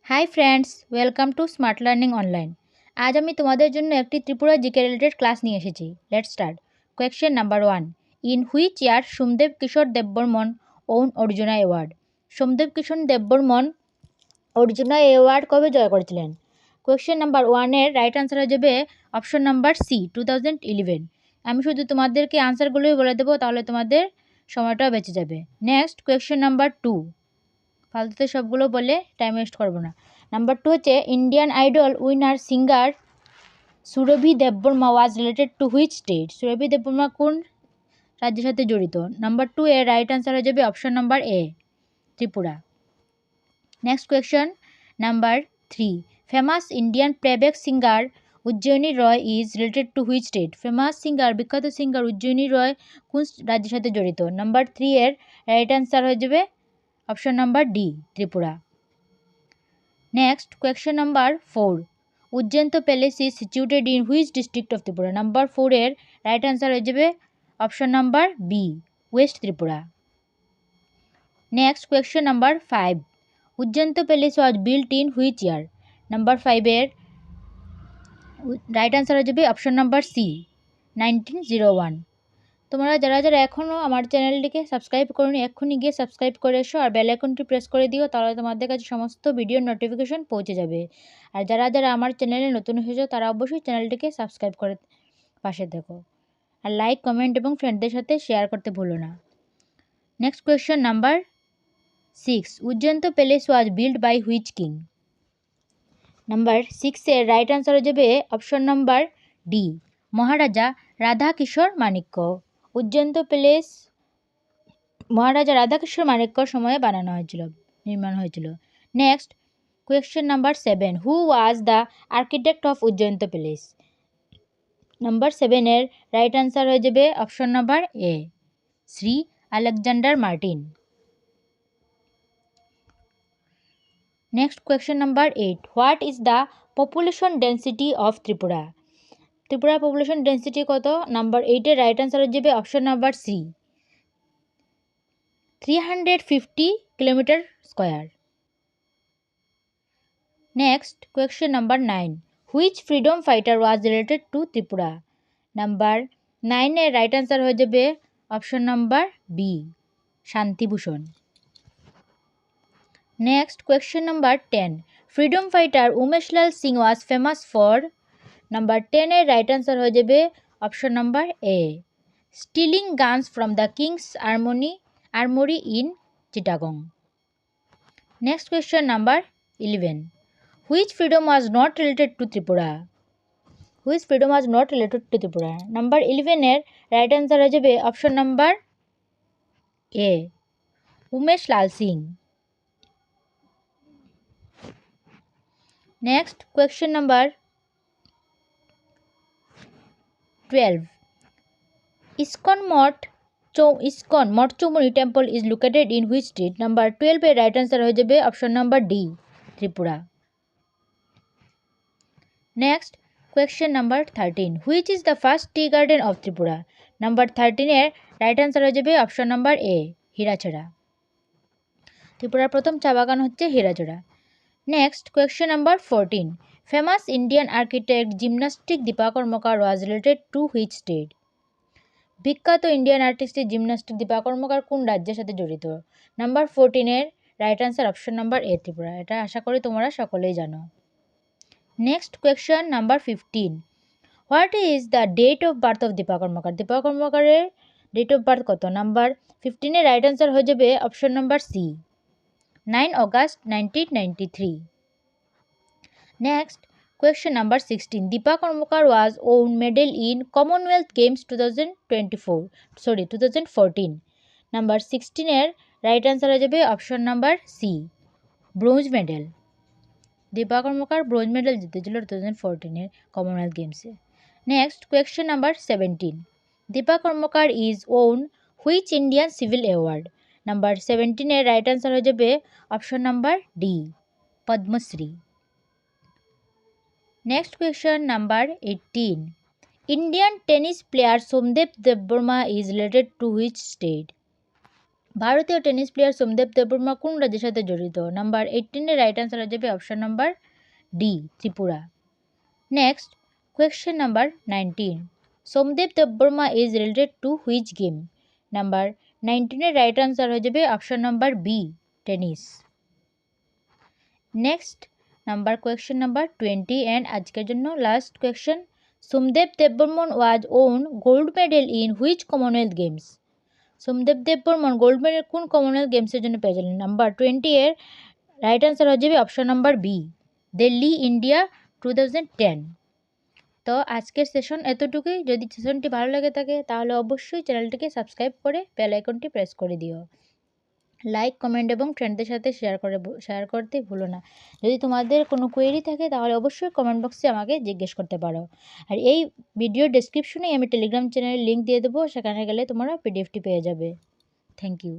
Hi friends, welcome to smart learning online. আজ আমি তোমাদের জন্য একটি ত্রিপুরা জিকে রিলেটেড ক্লাস নিয়ে এসেছি। Let's start. Question number 1, in which year Somdev Kishore Devvarman won Arjuna award? Somdev Kishore Devvarman Arjuna award কবে জয় করেছিলেন? কোয়েশ্চেন নাম্বার 1-এর রাইট আনসার হয়ে যাবে অপশন নাম্বার সি, 2011। আমি শুধু তোমাদেরকে আনসারগুলোই বলে দেবো, তাহলে তোমাদের সময়টাও বেঁচে যাবে। নেক্সট কোয়েশ্চেন নাম্বার 2, ফালতুতে সবগুলো বলে টাইম ওয়েস্ট করবো না। নাম্বার 2 হচ্ছে Indian Idol winner singer Surabhi Debbarma was related to which state? Surabhi Debbarma কোন রাজ্যের সাথে জড়িত? নাম্বার 2 এর রাইট আনসার হয়ে যাবে option number A, Tripura. Next question number 3, famous Indian playback singer Ujjaini Roy is related to which state? Famous singer, বিখ্যাত সিঙ্গার উজ্জয়িনী রয় কোন রাজ্যের সাথে জড়িত? নাম্বার 3 এর রাইট আনসার হয়ে যাবে option number D, Tripura. Next question number 4, Ujjayanta palace is situated in which district of Tripura? Number 4 এর right answer হয়ে যাবে option number B, west Tripura. Next question number 5, Ujjayanta palace was built in which year? Number 5 এর right answer হয়ে যাবে option number C, 1901। তোমরা যারা যারা এখনও আমার চ্যানেলটিকে সাবস্ক্রাইব করোনি, এক্ষুনি গিয়ে সাবস্ক্রাইব করে এসো আর বেল আইকনটি প্রেস করে দিও, তাহলে তোমাদের কাছে সমস্ত ভিডিওর নোটিফিকেশন পৌঁছে যাবে। আর যারা যারা আমার চ্যানেলে নতুন এসেছো তারা অবশ্যই চ্যানেলটিকে সাবস্ক্রাইব করে পাশে দেখো, আর লাইক, কমেন্ট এবং ফ্রেন্ডদের সাথে শেয়ার করতে ভুলো না। Next question number 6, Ujjayanta palace was build by which king? Number 6 এর রাইট আনসার হয়ে যাবে option number D, Maharaja Radha Kishore Manikya. Ujjayanta palace Maharaja Radhakishore মাণিক্যর সময়ে নির্মাণ হয়েছিল। Next question number 7, who was the architect of Ujjayanta palace? Number 7 এর রাইট আনসার হয়ে যাবে option number A, Shri Alexander Martin. Next question number 8, what is the population density of Tripura? ত্রিপুরার পপুলেশন ডেন্সিটি কত? Number 8 এর রাইট আনসার হয়ে যাবে option number C, 350 kilometre square. Next, question number 9. Which freedom fighter was related to Tripura? Number 9 এর right answer হয়ে যাবে option number B, Shantibhushan. Next question number 10. Freedom fighter Umeshlal Singh was famous for? Number 10 এর right answer হয়ে যাবে option number A, stealing guns from the kings armoury in Chittagong. Next question number 11. Which freedom was not related to Tripura? Which freedom was not related to Tripura? Number 11 এর right answer হয়ে যাবে option number A, Umesh Lal Singh. Next question number 12. ISKCON Mathchowmuhani temple is located in which state? Number 12 এর right answer হয়ে যাবে option number D, Tripura. Next question number 13. Which is the first tea garden of Tripura? Number 13 এর right answer হয়ে যাবে option number এ, হীরাছড়া। ত্রিপুরার প্রথম চা বাগান হচ্ছে Hirachhara. Next question number 14. Famous Indian architect gymnastic Dipa Karmakar was related to which state? বিখ্যাত Indian artist gymnastic Dipa Karmakar কোন রাজ্যের সাথে জড়িত? নাম্বার 14 এর right answer option number A, Tripura. এটা আশা করি তোমরা সকলেই জানো। Next question number 15. What is the date of birth of Dipa Karmakar? Dipa কর্মকারের ডেট অফ বার্থ কত? নাম্বার 15 এর রাইট আনসার হয়ে যাবে option number C, 9 August 1993। Next question number 16. Dipa Karmakar was won medal in Commonwealth Games 2014। Number 16 এর রাইট আনসার হয়ে যাবে option number C, bronze medal. Dipa Karmakar bronze medal জিতেছিল 2014 Commonwealth গেমসে। Next question number 17. Dipa Karmakar is won which Indian civil award? Number 17 এর right answer হয়ে যাবে option number D, Padmashri. Next question number 18. Indian tennis player Somdev Debbarma is related to which state? ভারতীয় tennis player Somdev Debbarma কোন রাজ্যের সাথে জড়িত? নাম্বার 18 এর রাইট আনসার হয়ে যাবে option number D, Tripura. Next, question number 19, Somdev Debbarma is related to which game? Number 19 এর right answer হয়ে যাবে option number B, tennis. Next number question number 20 and আজকের জন্য last question, Somdev Devvarman was won gold medal in which Commonwealth Games? Somdev Devvarman gold medal কোন Commonwealth গেমসের জন্য পেয়েছিলেন? Number 20 এর রাইট আনসার হয়ে যাবে option number B, Delhi India 2010। তো আজকের সেশন এতটুকুই। যদি সেশনটি ভালো লাগে থাকে তাহলে অবশ্যই চ্যানেলটিকে সাবস্ক্রাইব করে বেল আইকনটি প্রেস করে দিও। লাইক, কমেন্ট এবং ফ্রেন্ডদের সাথে শেয়ার করতে ভুলো না। যদি তোমাদের কোনো কোয়েরি থাকে তাহলে অবশ্যই কমেন্ট বক্সে আমাকে জিজ্ঞেস করতে পারো। আর এই ভিডিওর ডেসক্রিপশনেই আমি টেলিগ্রাম চ্যানেলের লিঙ্ক দিয়ে দেবো, সেখানে গেলে তোমরা পিডিএফটি পেয়ে যাবে। Thank you.